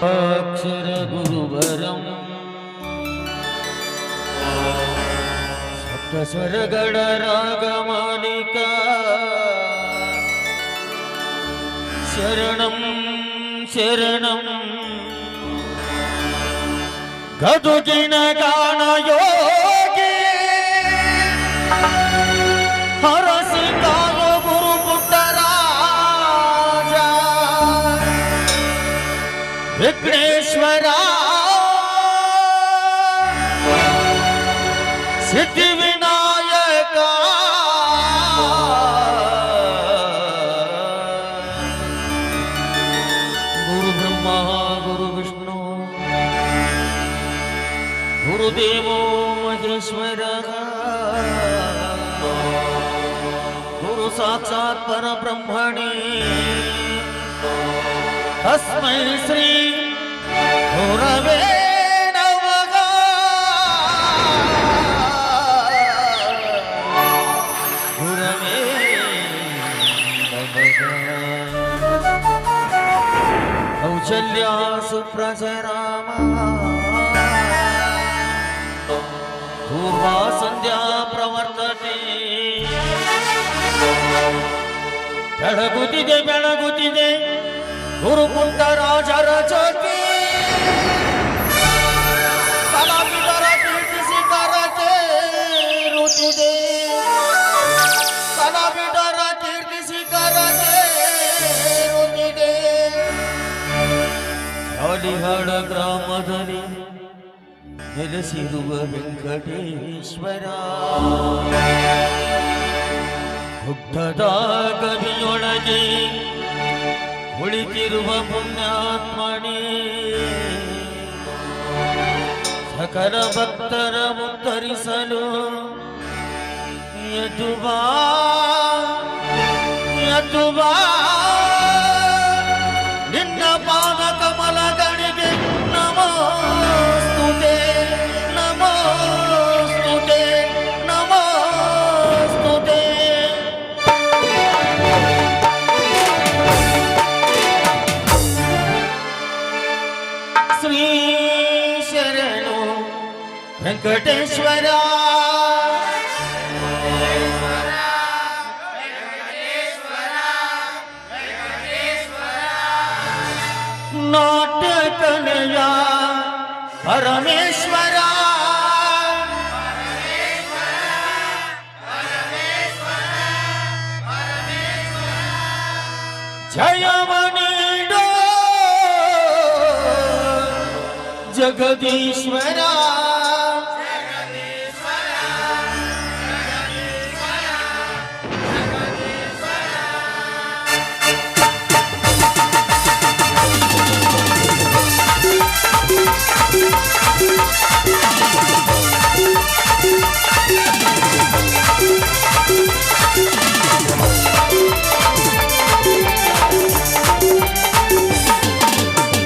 अक्षर गुरुवरम सप्तस्वरगण रागमालिका शरणं शरणं गदुगिन गानयोगी हरसिकालो गुरु पुट्टराजा विघ्नेश्वरा सिद्धिविनायका गुरु ब्रह्मा गुरु विष्णु गुरुदेवो महेश्वरः गुरु साक्षात् परब्रह्मणे तस्मै श्री गुरवे नमः। गुरवे नमः। कौशल्या सुप्रजरामा पूर्वा संध्या प्रवर्तते ಬೆಳಗುತ್ತಿದೆ ಗುರುಕುಂಟರಾಜರ ಜ್ಯೋತಿ ಕಲಾವಿದರ ಕೀರ್ತಿಸಿ ಕರತೇರುತ್ತಿದೆ ಕಲಾವಿದರ ಕೀರ್ತಿಸಿ ಕರತೇರುತ್ತಿದೆ ಹಳಿಹಳ ಗ್ರಾಮದಲ್ಲಿ ನೆಲೆಸಿರುವ ವೆಂಕಟೇಶ್ವರ ಹುಟ್ಟದ ಗವಿಯೊಳಗೆ ಕುಳಿತಿರುವ ಪುಣ್ಯಾತ್ಮನೇ ಸಕಲ ಭಕ್ತರ ಉತ್ತರಿಸಲು ಎದ್ದು ಬಾ ನಿನ್ನ ಪಾದ ಕಮಲಗಳಿಗೆ ನಮೋಸ್ತುತೆ ನಮೋಸ್ತುತೆ ನಮೋಸ್ತುತೆ. ಶ್ರೀ ಶರಣು ವೆಂಕಟೇಶ್ವರ ನಾಟ್ಯಕಲೆಯ ಪರಮೇಶ್ವರ ಜಯವನೀಡೋ ಜಗದೀಶ್ವರ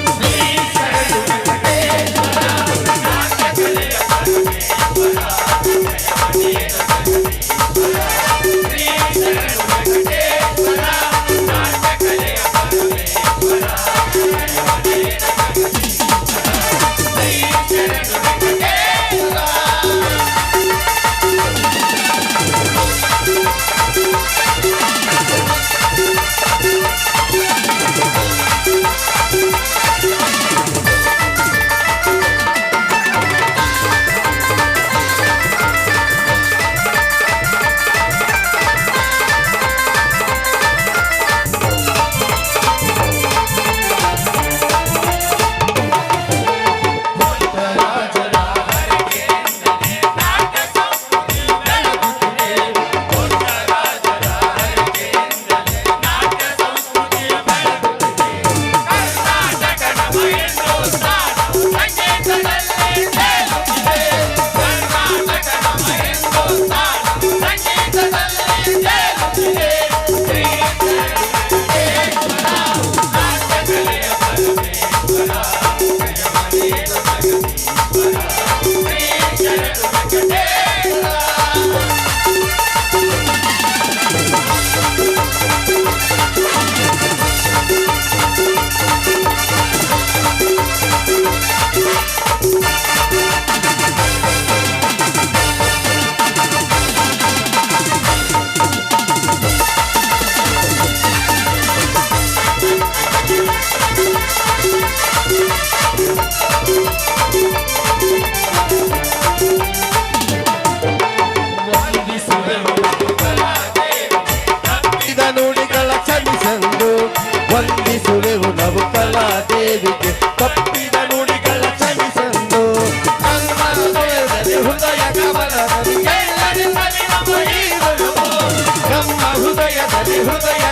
ಶ್ರೀ ಶರಣು ವೆಂಕಟೇಶ್ವರ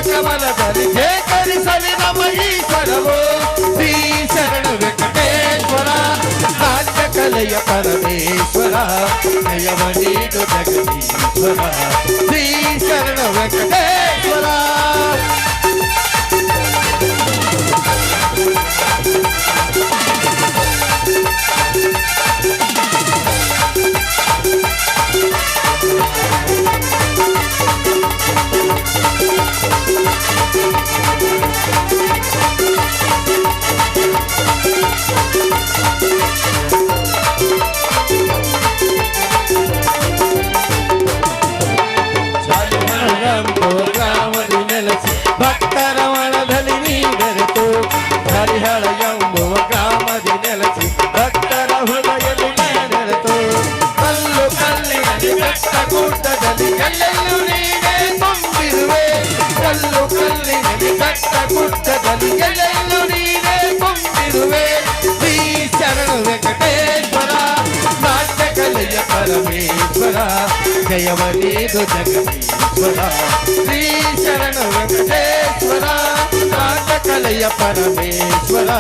ಕಮಲದಲ್ಲಿ ಶೇಖರಿಸಲಿ ನಮ್ಮ ಈಶ್ವರವು ಶ್ರೀ ಶರಣ ವೆಂಕಟೇಶ್ವರ ನಾಟ್ಯ ಕಲೆಯ ಪರಮೇಶ್ವರ ಜಯವ ನೀಡು ಜಗದೀಶ್ವರ ಶ್ರೀ ಶರಣ ವೆಂಕಟೇಶ್ವರ ಗ್ರಾಮದಿ ನೆಲೆಸಿ ಭಕ್ತರ ಮನದಲ್ಲಿ ನೀ ಬೆರೆತು ಹರಿಹಳ ಎಂಬುವ ಗ್ರಾಮದಿ ನೆಲೆಸಿ ಭಕ್ತರ ಹೃದಯದಲ್ಲಿ ನೀ ನೆರೆತು ಕಲ್ಲು ಕಲ್ಲಿನಲ್ಲಿ ಬೆಟ್ಟ ಗುಡ್ಡದಲ್ಲಿ ಎಲ್ಲೆಲ್ಲೂ ನೀನೇ ತುಂಬಿರುವೆ ಕಲ್ಲು ಕಲ್ಲಿನಲ್ಲಿ ಬೆಟ್ಟ ಗುಡ್ಡದಲ್ಲಿ ಎಲ್ಲೆಲ್ಲೂ ನೀನೇ ತುಂಬಿರುವೆ ಶ್ರೀ ಶರಣ ವೆಂಕಟೇಶ್ವರ ನಾಟ್ಯ ಕಲೆಯ ಪರಮೇಶ್ವರ ಜಯವ ನೀಡು ಜಗದೀಶ್ವರ ಶ್ರೀ ಶರಣ ವೆಂಕಟೇಶ್ವರ ನಾಟ್ಯ ಕಲೆಯ ಪರಮೇಶ್ವರ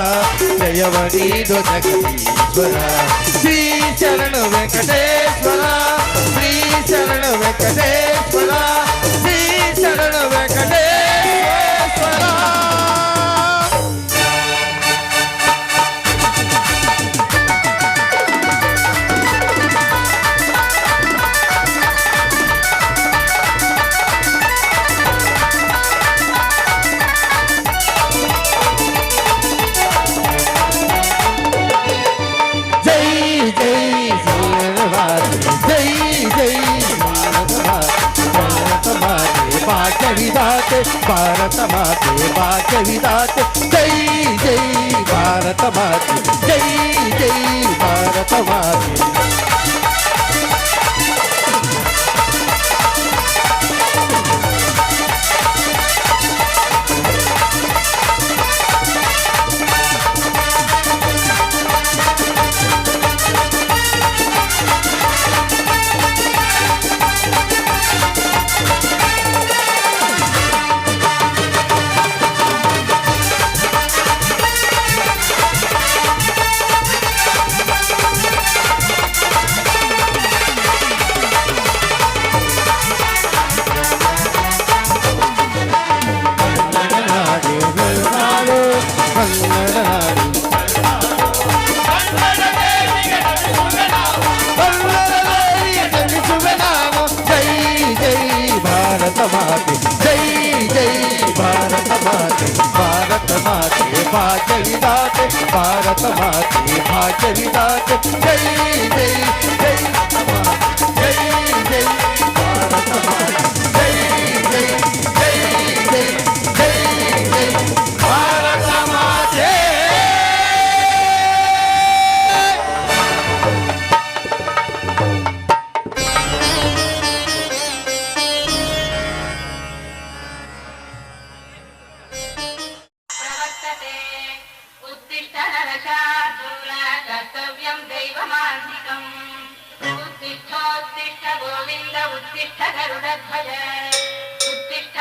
ಜಯವ ನೀಡು ಜಗದೀಶ್ವರ ಶ್ರೀ ಶರಣ ವೆಂಕಟೇಶ್ವರ ಶ್ರೀ ಶರಣ ವೆಂಕಟೇಶ್ವರ ಶ್ರೀ ಶರಣ ವೆಂಕಟೇಶ್ವರ ಭಾರತ ಮಾತೆ ಭಾಗ್ಯ ವಿಧಾತೆ ಜೈ ಜೈ ಭಾರತ ಮಾತೆ ಜೈ ಜೈ ಭಾರತ ಮಾತೆ भाग्य विधाते भारत माते भाग्य विधाते जय जय जय जय जय भारत माते जय जय जय जय जय जय भारत माते उत्तिष्ठ गोविन्द उत्तिष्ठ गरुडध्वज उत्तिष्ठ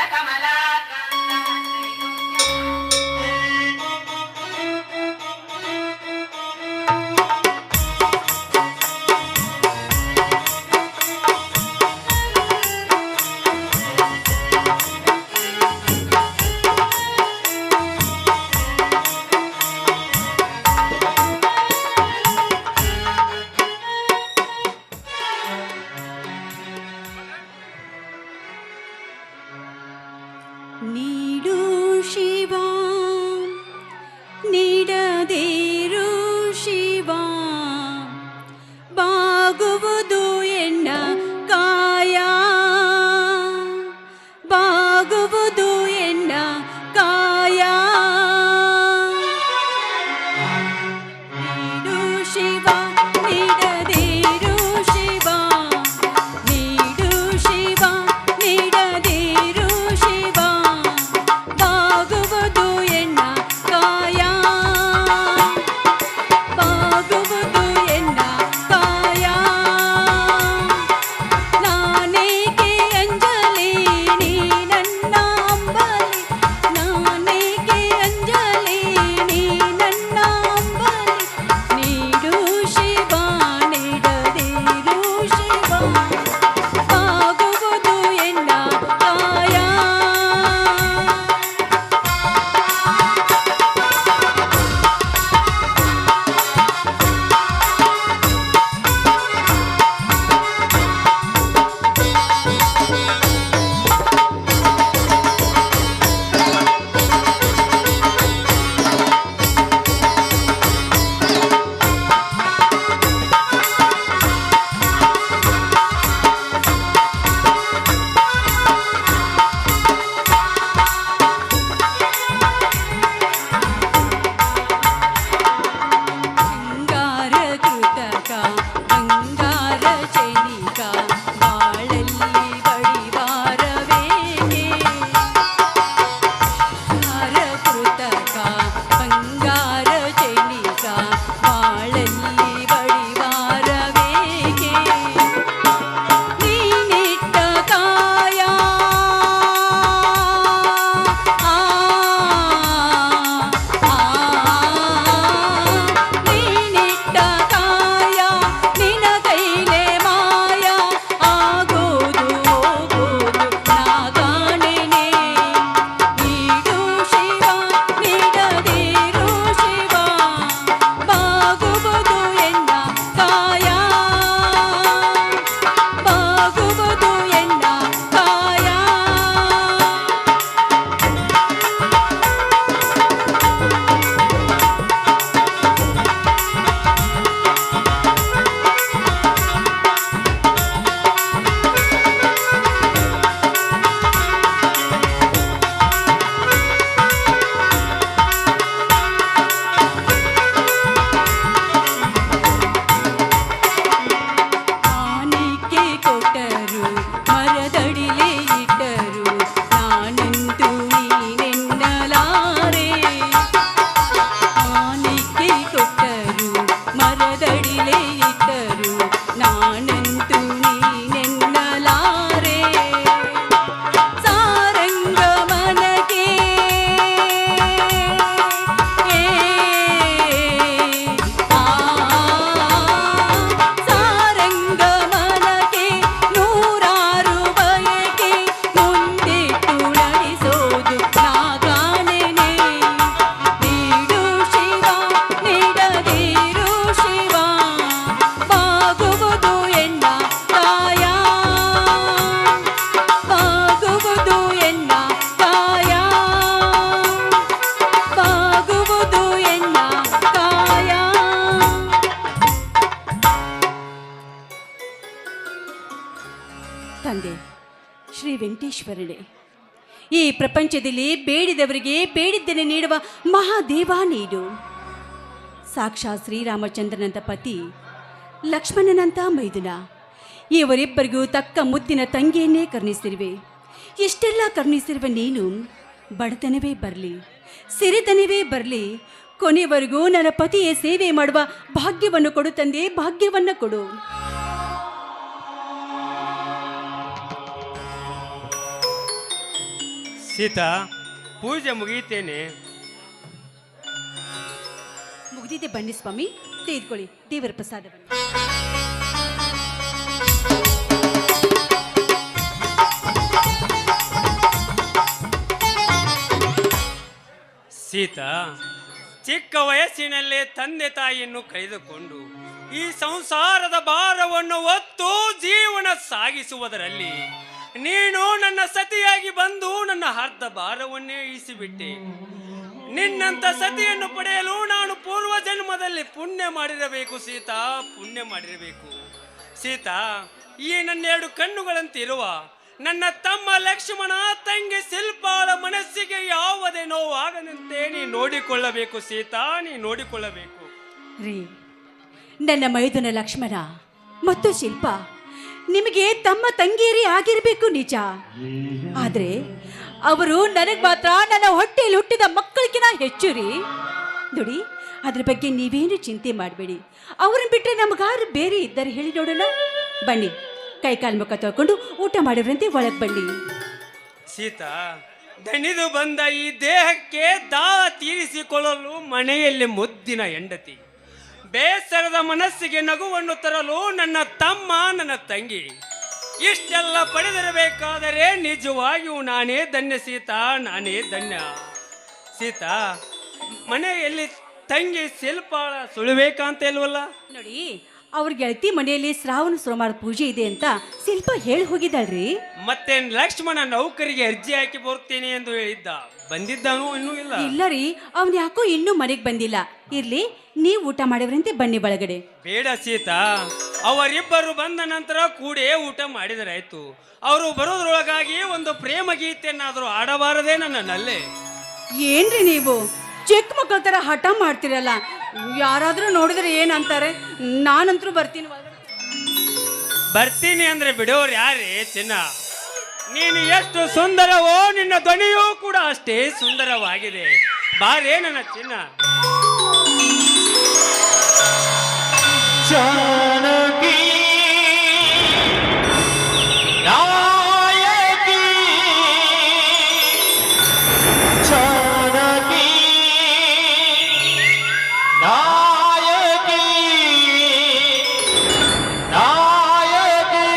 ಚಾಮುಂಡೇಶ್ವರನೇ, ಈ ಪ್ರಪಂಚದಲ್ಲಿ ಬೇಡಿದವರಿಗೆ ಬೇಡಿದ್ದನ್ನು ನೀಡುವ ಮಹಾದೇವ ನೀನು. ಸಾಕ್ಷಾತ್ ಶ್ರೀರಾಮಚಂದ್ರನಂತ ಪತಿ, ಲಕ್ಷ್ಮಣನಂತ ಮೈದುನ, ಇವರಿಬ್ಬರಿಗೂ ತಕ್ಕ ಮುದ್ದಿನ ತಂಗಿಯನ್ನೇ ಕರುಣಿಸಿರುವೆ. ಇಷ್ಟೆಲ್ಲ ಕರುಣಿಸಿರುವ ನೀನು ಬಡತನವೇ ಬರಲಿ, ಸಿರಿತನವೇ ಬರಲಿ, ಕೊನೆವರೆಗೂ ನನ್ನ ಪತಿಯ ಸೇವೆ ಮಾಡುವ ಭಾಗ್ಯವನ್ನು ಕೊಡು ತಂದೆ, ಭಾಗ್ಯವನ್ನು ಕೊಡು. ಸೀತಾ, ಪೂಜೆ ಮುಗಿಯುತ್ತೇನೆ. ಮುಗಿದಿದೆ, ಬನ್ನಿ ಸ್ವಾಮಿ, ತೆಗೆದುಕೊಳ್ಳಿ ದೇವರ ಪ್ರಸಾದವನ್ನು. ಸೀತಾ, ಚಿಕ್ಕ ವಯಸ್ಸಿನಲ್ಲೇ ತಂದೆ ತಾಯಿಯನ್ನು ಕಳೆದುಕೊಂಡು ಈ ಸಂಸಾರದ ಭಾರವನ್ನು ಹೊತ್ತು ಜೀವನ ಸಾಗಿಸುವುದರಲ್ಲಿ ನೀನು ನನ್ನ ಸತಿಯಾಗಿ ಬಂದು ನನ್ನ ಅರ್ಧ ಭಾರವನ್ನೇ ಇಳಿಸಿಬಿಟ್ಟೆ. ನಿನ್ನಂತ ಸತಿಯನ್ನು ಪಡೆಯಲು ನಾನು ಪೂರ್ವ ಜನ್ಮದಲ್ಲಿ ಪುಣ್ಯ ಮಾಡಿರಬೇಕು ಸೀತಾ, ಪುಣ್ಯ ಮಾಡಿರಬೇಕು. ಸೀತಾ, ಈ ನನ್ನೆರಡು ಕಣ್ಣುಗಳಂತಿರುವ ನನ್ನ ತಮ್ಮ ಲಕ್ಷ್ಮಣ, ತಂಗಿ ಶಿಲ್ಪಾಳ ಮನಸ್ಸಿಗೆ ಯಾವುದೇ ನೋವಾಗದಂತೆ ನೀ ನೋಡಿಕೊಳ್ಳಬೇಕು ಸೀತಾ, ನೀ ನೋಡಿಕೊಳ್ಳಬೇಕು. ರೀ, ನನ್ನ ಮೈದುನ ಲಕ್ಷ್ಮಣ ಮತ್ತು ಶಿಲ್ಪ ನಿಮಗೆ ತಮ್ಮ ತಂಗಿಯರೇ ಆಗಿರಬೇಕು ನಿಜ. ಆದರೆ ಅವರು ನನಗೆ ಮಾತ್ರ ನನ್ನ ಹೊಟ್ಟೆಯಲ್ಲಿ ಹುಟ್ಟಿದ ಮಕ್ಕಳಿಗಿನ ಹೆಚ್ಚು ರೀ. ನೋಡಿ, ಅದ್ರ ಬಗ್ಗೆ ನೀವೇನು ಚಿಂತೆ ಮಾಡಬೇಡಿ. ಅವ್ರನ್ನ ಬಿಟ್ಟರೆ ನಮಗಾರು ಬೇರೆ ಇದ್ದಾರೆ ಹೇಳಿ ನೋಡೋಣ. ಬನ್ನಿ, ಕೈಕಾಲು ಮುಖ ತೊಳ್ಕೊಂಡು ಊಟ ಮಾಡಿದ್ರಂತೆ ಒಳಗೆ ಬನ್ನಿ. ಸೀತಾ, ದಣಿದು ಬಂದ ಈ ದೇಹಕ್ಕೆ ದಾಹ ತೀರಿಸಿಕೊಳ್ಳಲು ಮನೆಯಲ್ಲಿ ಮುದ್ದಿನ ಹೆಂಡತಿ, ಬೇಸರದ ಮನಸ್ಸಿಗೆ ನಗುವನ್ನು ತರಲು ನನ್ನ ತಮ್ಮ, ನನ್ನ ತಂಗಿ, ಇಷ್ಟೆಲ್ಲ ಪಡೆದಿರಬೇಕಾದರೆ ನಿಜವಾಗಿಯೂ ನಾನೇ ಧನ್ಯ ಸೀತಾ, ನಾನೇ ಧನ್ಯ. ಸೀತಾ, ಮನೆಯಲ್ಲಿ ತಂಗಿ ಶಿಲ್ಪಾಳ ಸುಳಿಬೇಕಂತ ಇಲ್ವಲ್ಲ? ನೋಡಿ, ಅವ್ರ ಗೆಳತಿ ಮನೆಯಲ್ಲಿ ಶ್ರಾವಣ ಸೋಮವಾರ ಪೂಜೆ ಇದೆ ಅಂತ ಶಿಲ್ಪ ಹೇಳಿ ಹೋಗಿದ್ದಾಳ್ರಿ. ಮತ್ತೆ ಲಕ್ಷ್ಮಣ ನೌಕರಿಗೆ ಅರ್ಜಿ ಹಾಕಿ ಬರ್ತೇನೆ ಎಂದು ಹೇಳಿದ್ದ, ಬಂದಿದ್ದಾನೋ ಇನ್ನೂ ಇಲ್ಲ? ಇಲ್ಲ ರೀ, ಅವ್ನು ಯಾಕೋ ಇನ್ನೂ ಮನೆಗೆ ಬಂದಿಲ್ಲ. ಇರ್ಲಿ, ನೀವು ಊಟ ಮಾಡಿದ್ರಂತೆ, ಬನ್ನಿ ಒಳಗಡೆ. ಬೇಡ ಸೀತಾ, ಅವರಿಬ್ಬರು ಬಂದ ನಂತರ ಕೂಡೇ ಊಟ ಮಾಡಿದರಾಯ್ತು. ಅವರು ಬರೋದ್ರೊಳಗಾಗಿ ಒಂದು ಪ್ರೇಮ ಗೀತೆಯನ್ನಾದರೂ ಆಡಬಾರದೇ ನನ್ನಲ್ಲೇ? ಏನ್ರಿ ನೀವು ಚಿಕ್ಕ ಮಕ್ಕಳ ಥರ ಹಠ ಮಾಡ್ತಿರಲ್ಲ, ಯಾರಾದರೂ ನೋಡಿದ್ರೆ ಏನಂತಾರೆ? ನಾನಂತರೂ ಬರ್ತೀನಿ ಒಳಗಡೆ. ಬರ್ತೀನಿ ಅಂದ್ರೆ ಬಿಡೋರು ಯಾರೇ ಚಿನ್ನ? ನೀನು ಎಷ್ಟು ಸುಂದರವೋ ನಿನ್ನ ಧ್ವನಿಯೂ ಕೂಡ ಅಷ್ಟೇ ಸುಂದರವಾಗಿದೆ. ಬಾರೇ ನನ್ನ ಚಿನ್ನ. ಜಾನಕಿ ನಾಯಕಿ, ಜಾನಕಿ ನಾಯಕಿ, ನಾಯಕಿ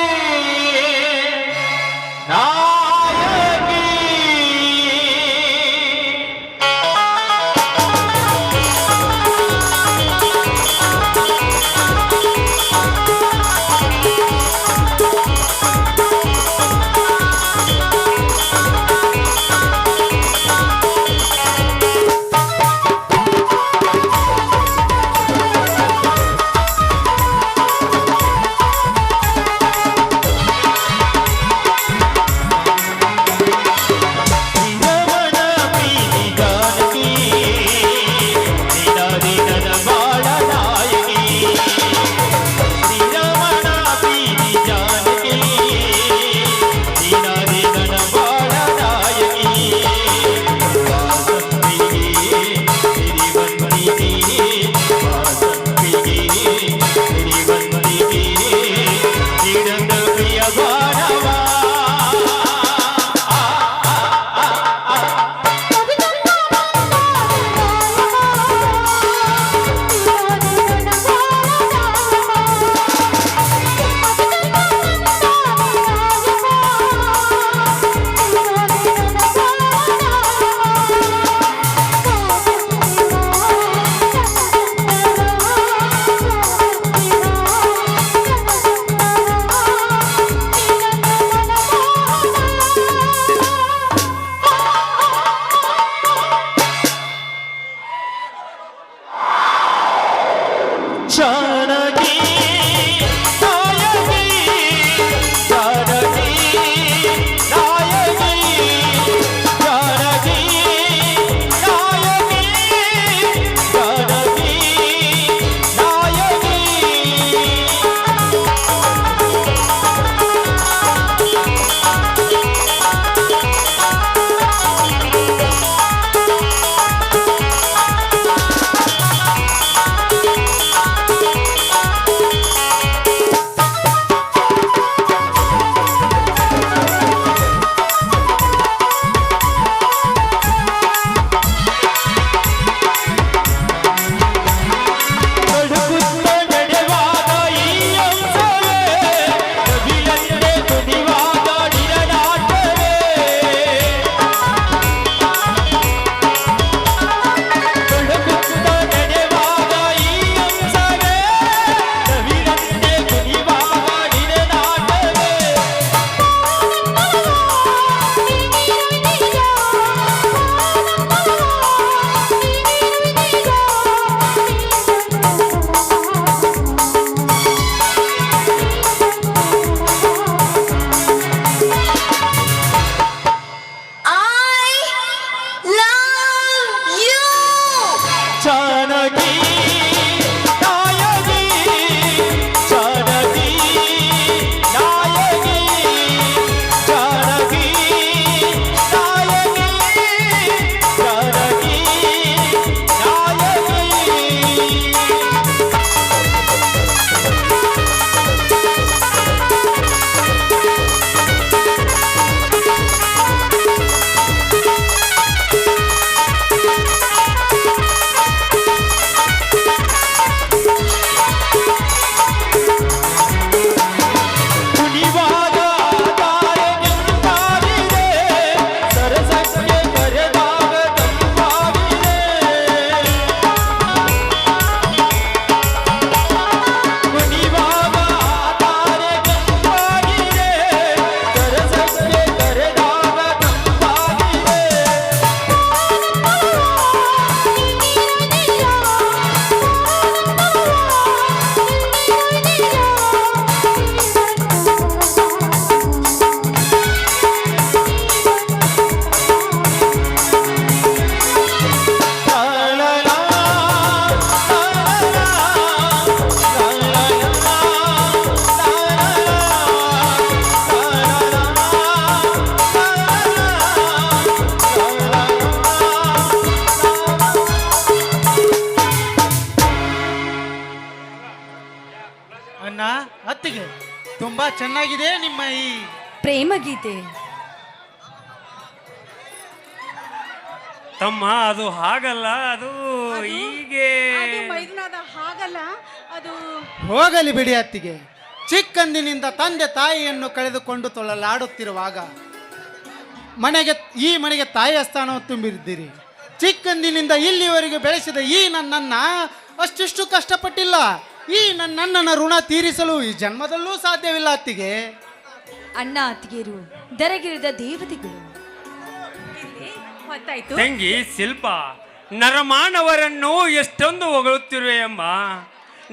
ನಾಯಕಿ. ಜಾನಕಿ ನಾಯಕಿ, ಜಾನಕಿ ನಾಯಕಿ. ಅನ್ನ ಅತ್ತಿಗೆ ತುಂಬಾ ಚೆನ್ನಾಗಿದೆ ನಿಮ್ಮ ಈ ಪ್ರೇಮ ಗೀತೆ. ತಮ್ಮ ಅದು ಹಾಗಲ್ಲ, ಅದು ಹೀಗೆ. ಹಾಗಲ್ಲ, ಅದು ಹೋಗಲಿ ಬಿಡಿ ಅತ್ತಿಗೆ. ಚಿಕ್ಕಂದಿನಿಂದ ತಂದೆ ತಾಯಿಯನ್ನು ಕಳೆದುಕೊಂಡು ತೊಳಲಾಡುತ್ತಿರುವಾಗ ಈ ಮನೆಗೆ ತಾಯಿಯ ಸ್ಥಾನ ತುಂಬಿದ್ದೀರಿ. ಚಿಕ್ಕಂದಿನಿಂದ ಇಲ್ಲಿವರೆಗೆ ಬೆಳೆಸಿದ ಈ ನನ್ನನ್ನ ಅಷ್ಟಿಷ್ಟು ಕಷ್ಟಪಟ್ಟಿಲ್ಲ. ಈ ನನ್ನನ್ನ ಋಣ ತೀರಿಸಲು ಈ ಜನ್ಮದಲ್ಲೂ ಸಾಧ್ಯವಿಲ್ಲ ಅತ್ತಿಗೆ. ಅಣ್ಣ ಅತ್ತಿಗೆರು ದರಗಿರಿದ ದೇವತೆಗಳು. ಹೊತ್ತಾಯ್ತು. ತಂಗಿ ಶಿಲ್ಪ, ನರಮಾನವರನ್ನು ಎಷ್ಟೊಂದು ಹೊಗಳುತ್ತಿರುವೆ ಅಮ್ಮ.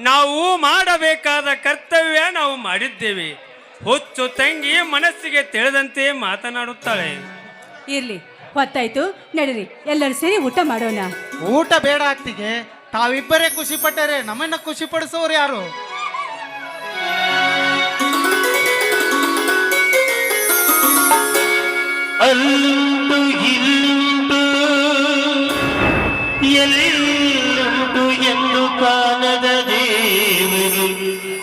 ನಾವು ಮಾಡಬೇಕಾದ ಕರ್ತವ್ಯ ನಾವು ಮಾಡಿದ್ದೇವೆ. ಹುಚ್ಚು ತಂಗಿ ಮನಸ್ಸಿಗೆ ತಿಳಿದಂತೆ ಮಾತನಾಡುತ್ತಾಳೆ. ಇರ್ಲಿ, ಹೊತ್ತಾಯ್ತು, ನಡೀರಿ ಎಲ್ಲರೂ ಸೇರಿ ಊಟ ಮಾಡೋಣ. ಊಟ ಬೇಡ ಅತ್ತಿಗೆ, ತಾವಿಬ್ಬರೇ ಖುಷಿ ಪಟ್ಟರೆ ನಮ್ಮನ್ನ ಖುಷಿ ಪಡಿಸೋರು ಯಾರು? ಅಲ್ಲುಂಟು ಇಲ್ಲುಂಟು ಎಲ್ಲುಂಟು ಎಂದು ಕಾಣದ ದೇವರು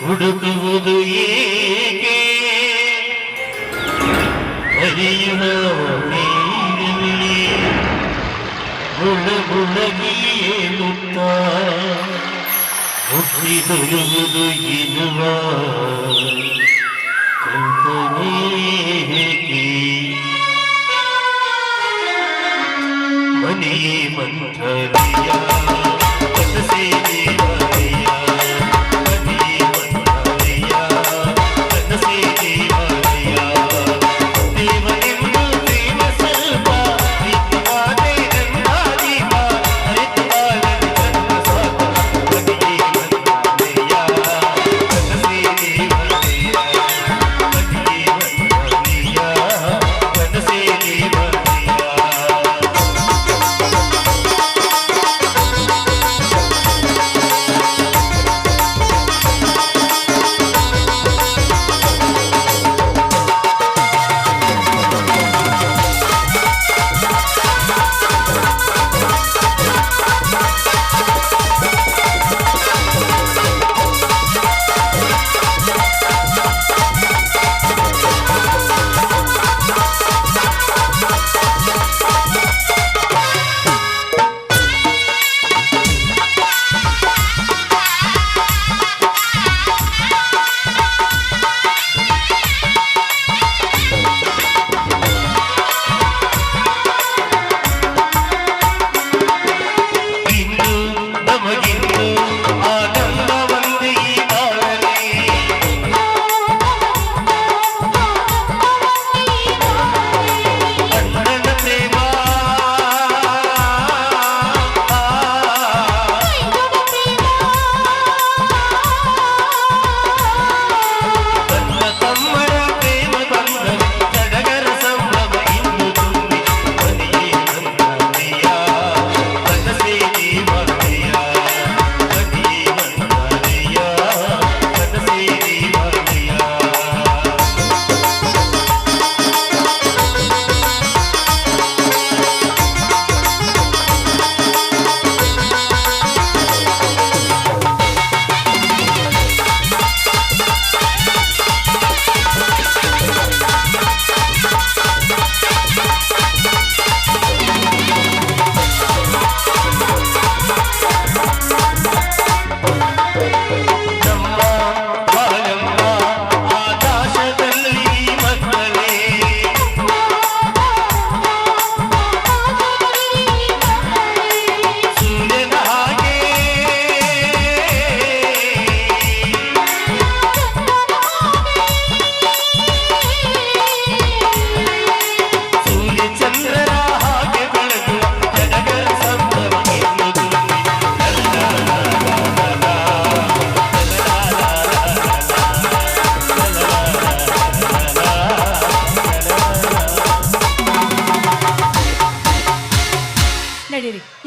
ಹುಡುಕುವುದು ಏಕೆ? ಹರಿಯುವ ನೀರಿನಲ್ಲಿ ಮುಳುಗಿಯೇ ಮುತ್ತ ಹುಟ್ಟಿದುರುವುದು ಇರುವ ಕಲ್ಪನೆ ಹೇಗೆ? ಮನೆಯೇ ಮಂತ್ರಲಯ ಕನಸೇ ದೇವಾಲಯ, ಮನೆಯೇ ಮಂತ್ರಲಯ ಕನಸೇ ದೇವಾಲಯ. ದೇವರೆಂಬ ದೇವ ಸ್ವಲ್ಪ ನಿತ್ಯವಾದೇ ನನ್ನ ದೀಪ ಹರಿತು ಬಾಳಲಿ ನನ್ನ ಸ್ವಾತ. ಮನೆಯೇ ಮಂತ್ರಲಯ ಕನಸೇ ದೇವಾಲಯ, ಮನೆಯೇ ಮಂತ್ರಲಯ ಕನಸೇ ದೇವಾಲಯ.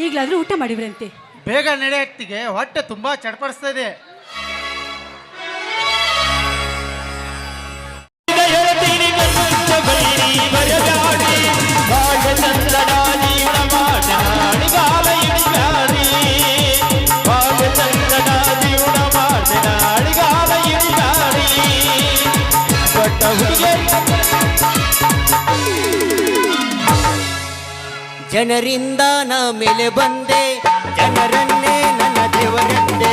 ಈಗಲಾದ್ರೂ ಊಟ ಮಾಡಿವ್ರಂತೆ. ಬೇಗ ನಡೆಯತ್ತಿಗೆ, ಹೊಟ್ಟೆ ತುಂಬಾ ಚಡ್ಪಡಿಸ್ತಾ ಇದೆ. ಬಾಗ ಚಂದನ ಜೀವನ ಮಾಡಿದ ಅಳಿಗಾಲ ಇಳಿಗಾಡಿ ಜನರಿಂದ ನಾ ಮೇಲೆ ಬಂದೆ, ಜನರನ್ನೇ ನನ್ನ ದೇವರೆಂದೆ.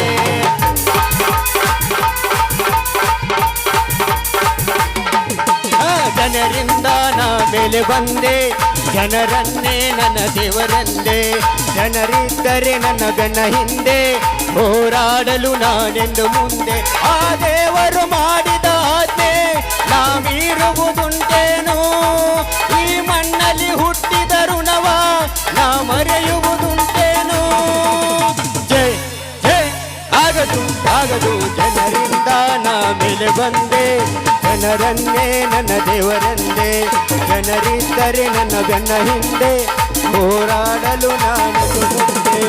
ಜನರಿಂದ ನಾ ಮೇಲೆ ಬಂದೆ, ಜನರನ್ನೇ ನನ್ನ ದೇವರೆಂದೆ. ಜನರಿದ್ದರೆ ನನ್ನ ಗಣ ಹಿಂದೆ, ಹೋರಾಡಲು ನಾನೆಂದು ಮುಂದೆ. ಆ ದೇವರು ಮಾಡಿದ ಆಜ್ಞೆ ನಾ ಮೀರುವುದುಂಟೇನು? ಈ ಮಣ್ಣಲ್ಲಿ ಹುಟ್ಟಿದ ಋಣವ ನಾ ಮರೆಯುವುದುಂಟೇನು? ಜೈ ಜೈ ಆಗದು ಆಗದು, ಜನರಿಂದ ನಾ ಮೇಲೆ ಬಂದೆ, ಜನರನ್ನೇ ನನ್ನ ದೇವರೆಂದೆ. ಜನರಿದ್ದರೆ ನನ್ನ ಗಣ್ಣ ಹಿಂದೆ, ಹೋರಾಡಲು ನಾನು ಮುಂದೆ.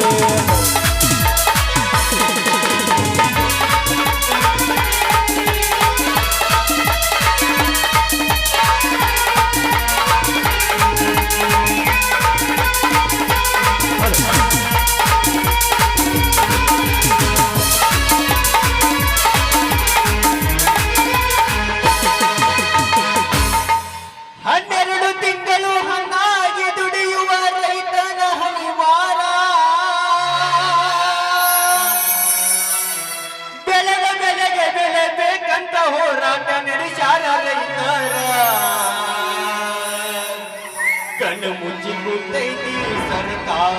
ಕಣ್ಣು ಮುಚ್ಚಿ ಕೂತೈತಿ ಸರ್ಕಾರ.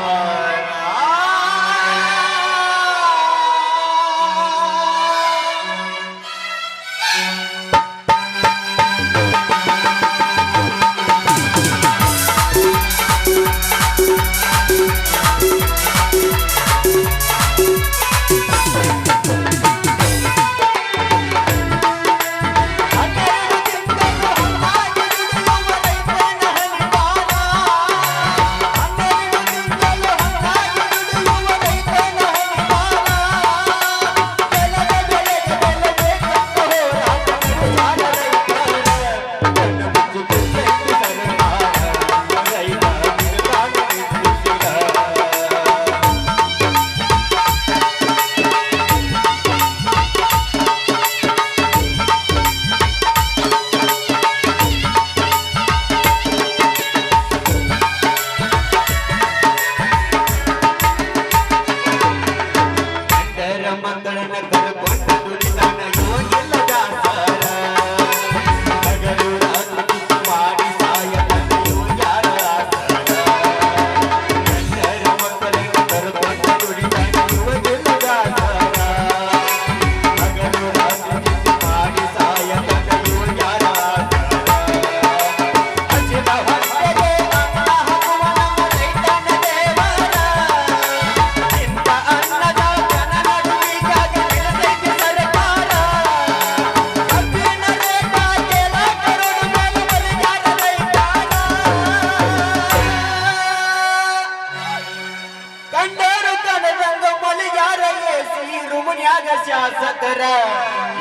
ಶಾಸಕರ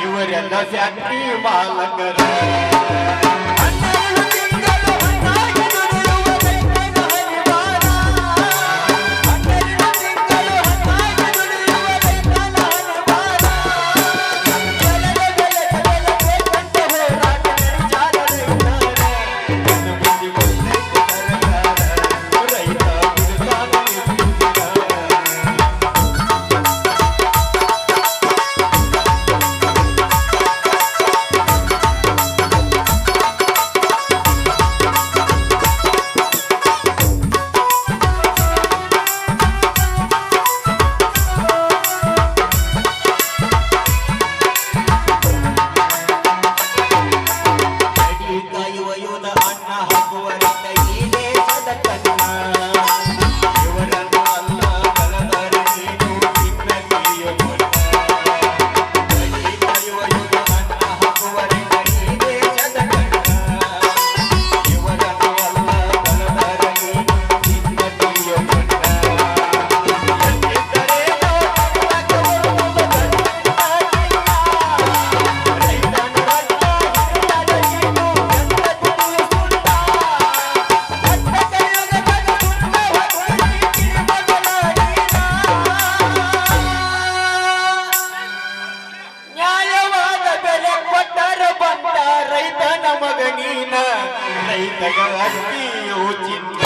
ಇವರೆಲ್ಲ ಫ್ಯಾಕ್ಟ್ರಿ ಮಾಲಕರ. ರೈತಗ ಅಕ್ಕಿಯೋ ಚಿನ್ನ